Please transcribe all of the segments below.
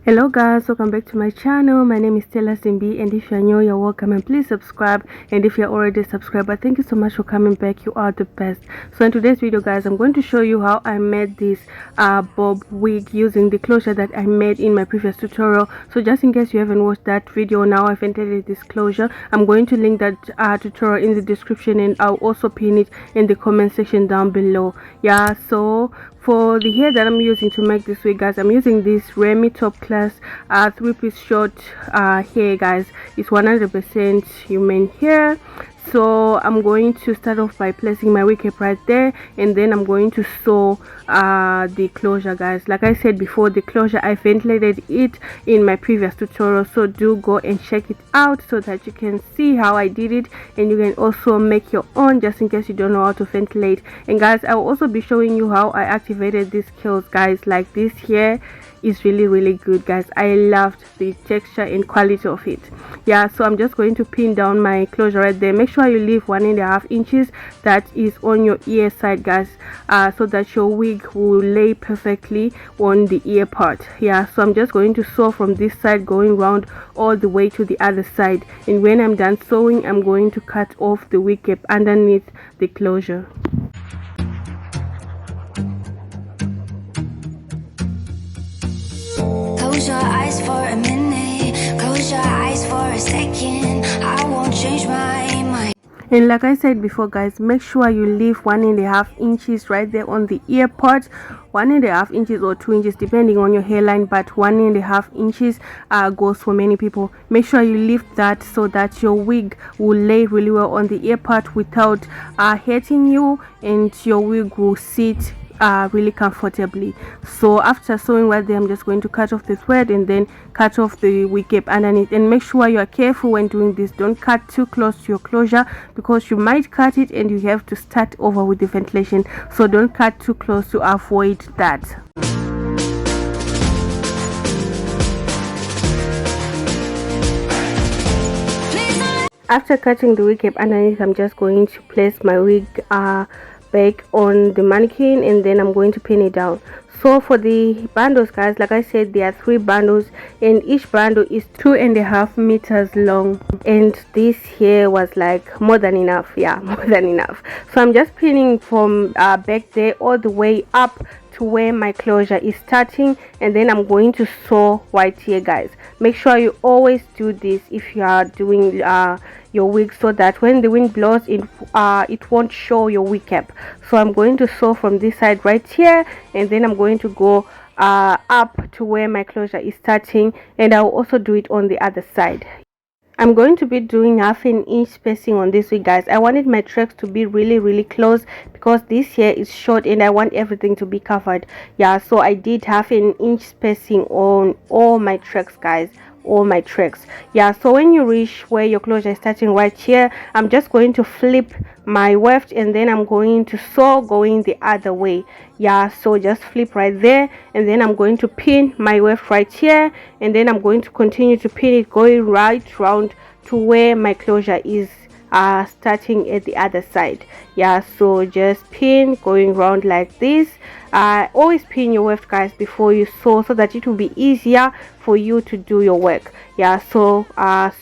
Hello guys, welcome back to my channel. My name is Stella Simbi, and if you are new, you're welcome, and please subscribe. And if you're already subscribed, thank you so much for coming back. You are the best. So in today's video guys, I'm going to show you how I made this bob wig using the closure that I made in my previous tutorial. So just in case you haven't watched that video, now I've entered this closure. I'm going to link that tutorial in the description, and I'll also pin it in the comment section down below. Yeah, so for the hair that I'm using to make this wig guys, I'm using this Remy Top Class 3-piece short hair guys. It's 100% human hair. So I'm going to start off by placing my wig cap right there, and then I'm going to sew the closure guys. Like I said before, the closure I ventilated it in my previous tutorial, so do go and check it out so that you can see how I did it, and you can also make your own just in case you don't know how to ventilate. And guys, I will also be showing you how I activated these curls guys. Like this here is really good guys. I loved the texture and quality of it. Yeah, so I'm just going to pin down my closure right there. Make sure you leave 1.5 inches that is on your ear side guys, so that your wig will lay perfectly on the ear part. Yeah, so I'm just going to sew from this side going round all the way to the other side, and when I'm done sewing, I'm going to cut off the wig cap underneath the closure. Close your eyes for a minute, close your eyes for a second, I won't change my mind. And like I said before guys, make sure you leave 1.5 inches right there on the ear part. 1.5 inches or 2 inches depending on your hairline, but 1.5 inches goes for many people. Make sure you leave that so that your wig will lay really well on the ear part without hurting you, and your wig will sit really comfortably. So after sewing right there, I'm just going to cut off the thread and then cut off the wig cap underneath. And make sure you are careful when doing this. Don't cut too close to your closure, because you might cut it and you have to start over with the ventilation. So don't cut too close to avoid that. After cutting the wig cap underneath, I'm just going to place my wig back on the mannequin, and then I'm going to pin it down. So for the bundles guys, like I said, there are 3 bundles, and each bundle is 2.5 meters long, and this here was like more than enough. Yeah, more than enough. So I'm just pinning from back there all the way up to where my closure is starting, and then I'm going to sew right here guys. Make sure you always do this if you are doing your wig, so that when the wind blows it won't show your wig cap. So I'm going to sew from this side right here, and then I'm going to go up to where my closure is starting, and I'll also do it on the other side. I'm going to be doing 1/2 inch spacing on this wig guys. I wanted my tracks to be really close because this hair is short and I want everything to be covered. Yeah, so I did 1/2 inch spacing on all my tracks guys, all my tracks. Yeah, so when you reach where your closure is starting right here, I'm just going to flip my weft, and then I'm going to sew going the other way. Yeah, so just flip right there, and then I'm going to pin my weft right here, and then I'm going to continue to pin it going right round to where my closure is starting at the other side. Yeah, so just pin going round like this. Always pin your weft guys before you sew, so that it will be easier for you to do your work. Yeah, so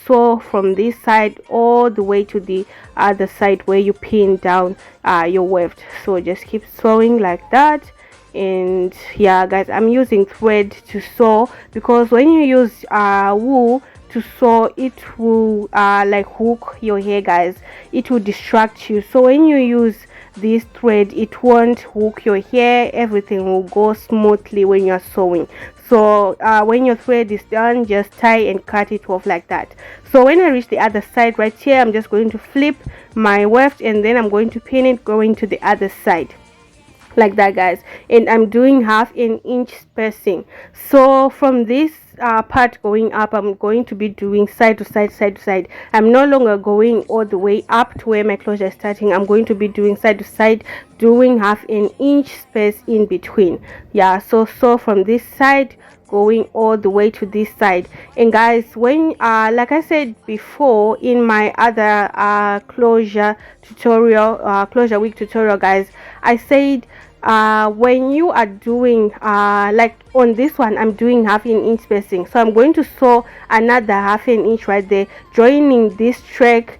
sew from this side all the way to the other side where you pin down your weft. So just keep sewing like that. And yeah guys, I'm using thread to sew, because when you use wool to sew, it will like hook your hair guys. It will distract you. So when you use this thread, it won't hook your hair. Everything will go smoothly when you're sewing. So when your thread is done, just tie and cut it off like that. So when I reach the other side right here, I'm just going to flip my weft, and then I'm going to pin it going to the other side like that guys. And I'm doing 1/2 inch spacing. So from this part going up, I'm going to be doing side to side. I'm no longer going all the way up to where my closure is starting. I'm going to be doing side to side, doing 1/2 inch space in between. Yeah, so from this side going all the way to this side. And guys, when like I said before in my other closure tutorial, closure wig tutorial guys, I said when you are doing like on this one, I'm doing half an inch spacing, so I'm going to sew another half an inch right there, joining this track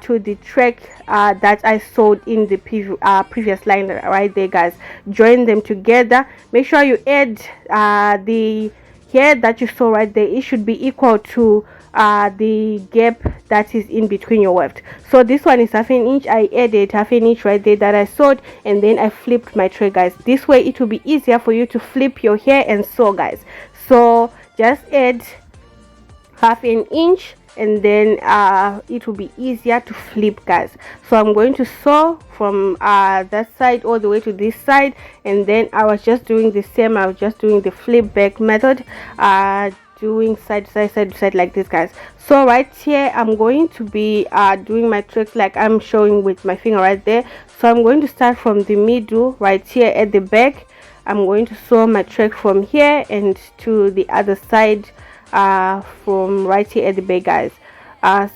to the track that I sewed in the previous line right there, guys. Join them together. Make sure you add the hair that you sew right there. It should be equal to the gap that is in between your weft. So this one is half an inch. I added half an inch right there that I sewed, and then I flipped my tray, guys. This way it will be easier for you to flip your hair and sew, guys. So just add half an inch, and then it will be easier to flip, guys. So I'm going to sew from that side all the way to this side, and then I was just doing the same. I was just doing the flip back method, doing side to side like this, guys. So right here I'm going to be doing my tricks like I'm showing with my finger right there. So I'm going to start from the middle right here at the back. I'm going to sew my track from here and to the other side from right here at the back, guys.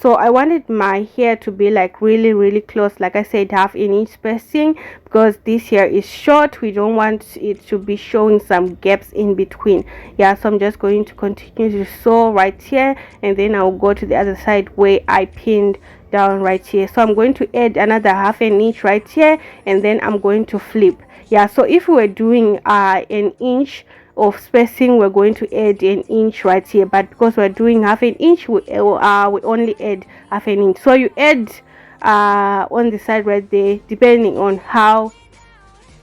So I wanted my hair to be like really close, like I said, half an inch spacing, because this hair is short. We don't want it to be showing some gaps in between. Yeah, so I'm just going to continue to sew right here, and then I'll go to the other side where I pinned down right here. So I'm going to add another half an inch right here, and then I'm going to flip. Yeah, so if we were doing an inch of spacing, we're going to add an inch right here, but because we're doing half an inch, we only add half an inch. So you add on the side right there, depending on how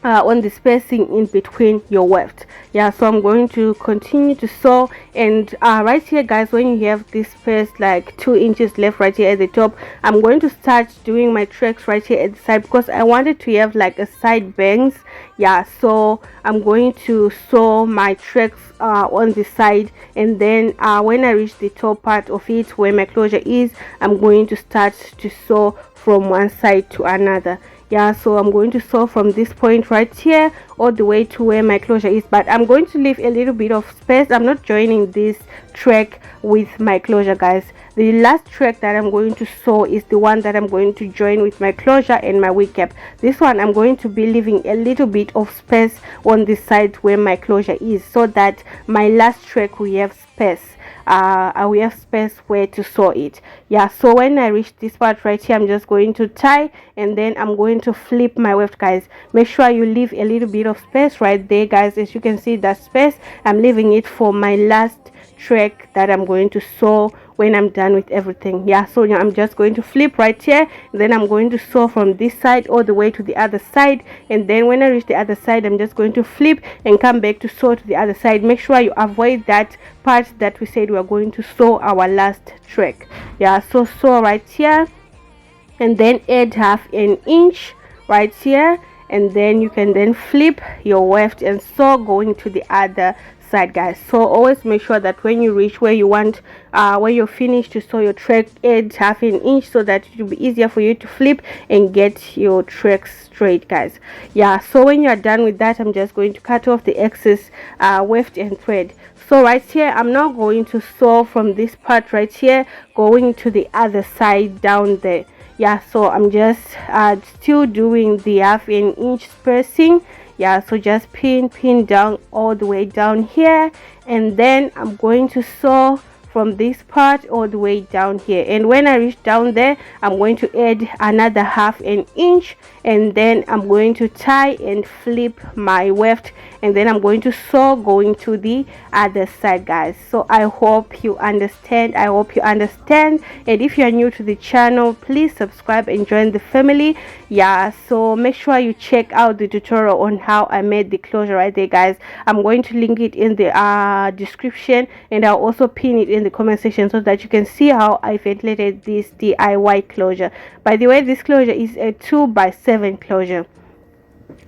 on the spacing in between your weft. Yeah, so I'm going to continue to sew, and right here, guys, when you have this space like 2 inches left right here at the top, I'm going to start doing my tracks right here at the side, because I wanted to have like a side bangs. Yeah, so I'm going to sew my tracks on the side, and then when I reach the top part of it where my closure is, I'm going to start to sew from one side to another. Yeah, so I'm going to sew from this point right here all the way to where my closure is, but I'm going to leave a little bit of space. I'm not joining this track with my closure, guys. The last track that I'm going to sew is the one that I'm going to join with my closure and my wig cap. This one I'm going to be leaving a little bit of space on the side where my closure is, so that my last track we have space. We have space where to sew it. Yeah, so when I reach this part right here, I'm just going to tie, and then I'm going to flip my weft, guys. Make sure you leave a little bit of space right there, guys. As you can see, that space, I'm leaving it for my last track that I'm going to sew when I'm done with everything. Yeah, so yeah, I'm just going to flip right here, and then I'm going to sew from this side all the way to the other side, and then when I reach the other side, I'm just going to flip and come back to sew to the other side. Make sure you avoid that part that we said we are going to sew our last track. Yeah, so sew right here, and then add half an inch right here, and then you can then flip your weft and sew going to the other side, guys. So always make sure that when you reach where you want, when you're finished to sew your track, add half an inch, so that it will be easier for you to flip and get your tracks straight, guys. Yeah, so when you are done with that, I'm just going to cut off the excess weft and thread. So right here, I'm now going to sew from this part right here going to the other side down there. Yeah, so I'm just still doing the half an inch spacing. Yeah, so just pin down all the way down here, and then I'm going to sew from this part all the way down here, and when I reach down there, I'm going to add another half an inch, and then I'm going to tie and flip my weft, and then I'm going to sew going to the other side, guys. So I hope you understand. And if you are new to the channel, please subscribe and join the family. Yeah, so make sure you check out the tutorial on how I made the closure right there, guys. I'm going to link it in the description, and I'll also pin it in the comment section, so that you can see how I ventilated this DIY closure. By the way, this closure is a 2x7 closure.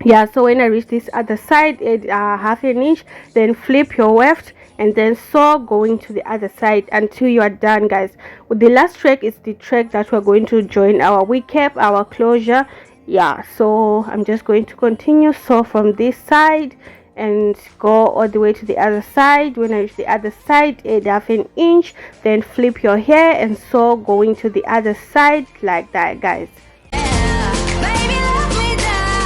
Yeah, so when I reach this other side, add half an inch, then flip your weft, and then sew going to the other side until you are done, guys. The last track is the track that we're going to join our wig cap, our closure. Yeah, so I'm just going to continue sew from this side and go all the way to the other side. When I reach the other side, add half an inch, then flip your hair and sew going to the other side like that, guys. Baby, let me down.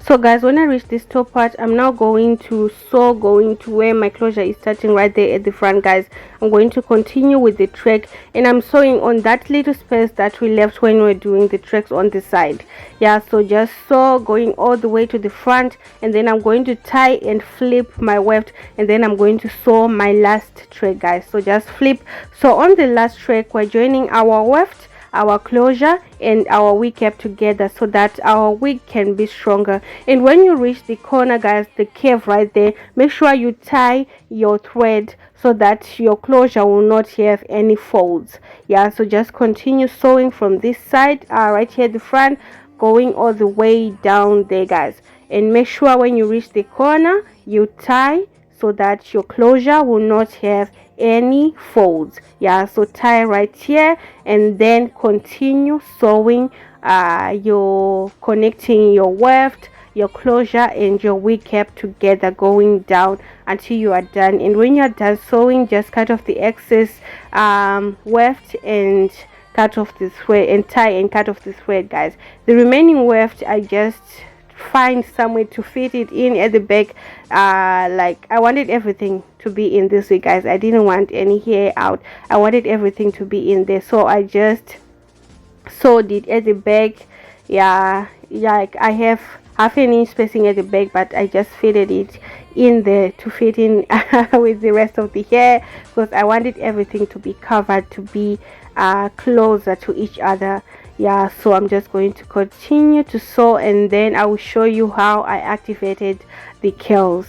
So guys, when I reach this top part, I'm now going to where my closure is starting right there at the front, guys. I'm going to continue with the track, and I'm sewing on that little space that we left when we were doing the tracks on the side. Yeah, so just sew going all the way to the front, and then I'm going to tie and flip my weft, and then I'm going to sew my last track, guys. So just flip. So on the last track, we're joining our weft, our closure, and our wig cap together so that our wig can be stronger. And when you reach the corner, guys, the curve right there, make sure you tie your thread so that your closure will not have any folds. Yeah, so just continue sewing from this side, right here at the front, going all the way down there, guys. And make sure when you reach the corner, you tie so that your closure will not have any folds. Yeah, so tie right here, and then continue sewing, your connecting your weft, your closure, and your wig cap together, going down until you are done. And when you are done sewing, just cut off the excess weft and cut off the thread, and tie and cut off the thread, guys. The remaining weft, I just find somewhere to fit it in at the back. Like I wanted everything to be in this way, guys. I didn't want any hair out. I wanted everything to be in there, so I just sewed it at the back. Yeah, like I have half an inch spacing at the back, but I just fitted it in there to fit in with the rest of the hair, because I wanted everything to be covered, to be closer to each other. Yeah, so I'm just going to continue to sew, and then I will show you how I activated the curls.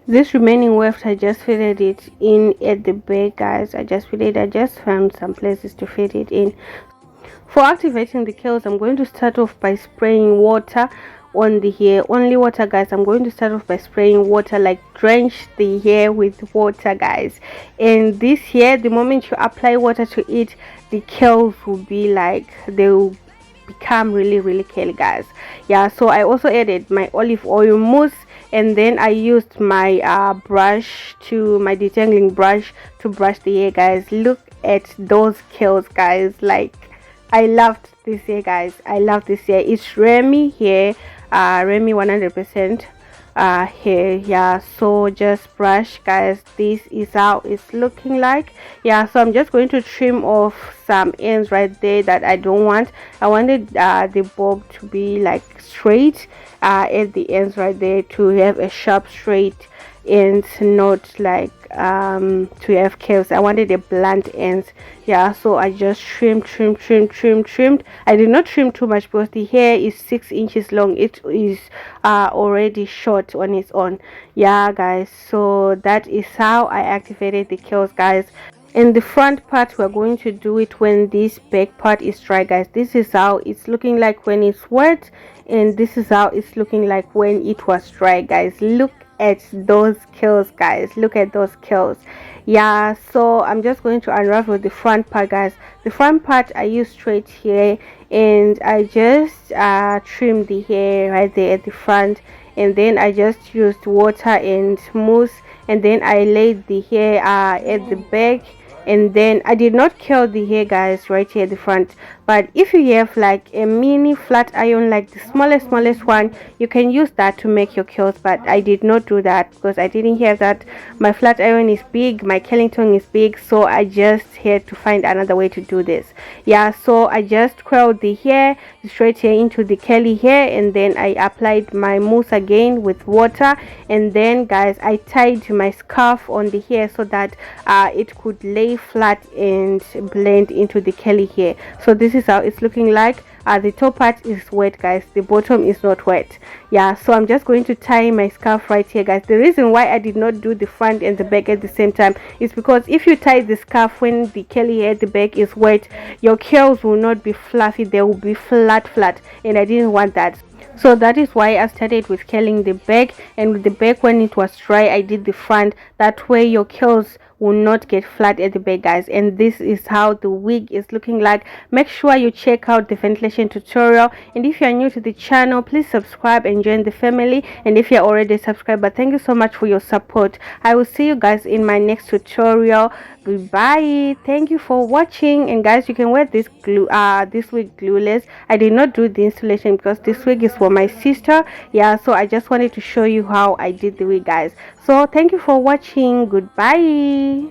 This remaining weft, I just fitted it in at the back, guys. I just found some places to fit it in. For activating the curls, I'm going to start off by spraying water on the hair. Only water, guys. I'm going to start off by spraying water, like drench the hair with water, guys. And this hair, the moment you apply water to it, the curls will be like, they will become really curly, guys. Yeah, so I also added my olive oil mousse, and then I used my my detangling brush to brush the hair, guys. Look at those curls, guys. Like, I loved this hair, guys. I love this hair. It's Remy hair, Remy 100% hair. Yeah, so just brush, guys. This is how it's looking like. Yeah, so I'm just going to trim off some ends right there that I don't want. I wanted the bob to be like straight at the ends right there, to have a sharp straight and not like to have curves. I wanted a blunt ends. Yeah, so I just trimmed. I did not trim too much because the hair is 6 inches long. It is already short on its own. Yeah, guys, so that is how I activated the curls, guys. In the front part, we're going to do it when this back part is dry, guys. This is how it's looking like when it's wet, and this is how it's looking like when it was dry, guys. Look at those curls, guys. Look at those curls. Yeah, so I'm just going to unravel the front part, guys. The front part, I use straight hair, and I just trimmed the hair right there at the front, and then I just used water and mousse, and then I laid the hair at the back. And then I did not curl the hair, guys, right here at the front. But if you have like a mini flat iron, like the smallest one, you can use that to make your curls. But I did not do that because I didn't have that. My flat iron is big, my curling tongue is big, so I just had to find another way to do this. Yeah, so I just curled the hair, straight hair into the curly hair, and then I applied my mousse again with water. And then, guys, I tied my scarf on the hair so that it could lay flat and blend into the curly hair. So this is how it's looking like the top part is wet, guys, the bottom is not wet. Yeah, so I'm just going to tie my scarf right here, guys. The reason why I did not do the front and the back at the same time is because if you tie the scarf when the curly hair at the back is wet, your curls will not be fluffy, they will be flat, and I didn't want that. So that is why I started with curling the back, and with the back, when it was dry, I did the front. That way your curls will not get flat at the back, guys. And this is how the wig is looking like. Make sure you check out the ventilation tutorial, and if you are new to the channel, please subscribe and join the family. And if you're already a subscriber, thank you so much for your support. I will see you guys in my next tutorial. Goodbye, thank you for watching. And guys, you can wear this wig glueless. I did not do the installation because this wig is for my sister. Yeah, so I just wanted to show you how I did the wig, guys. So thank you for watching. Goodbye.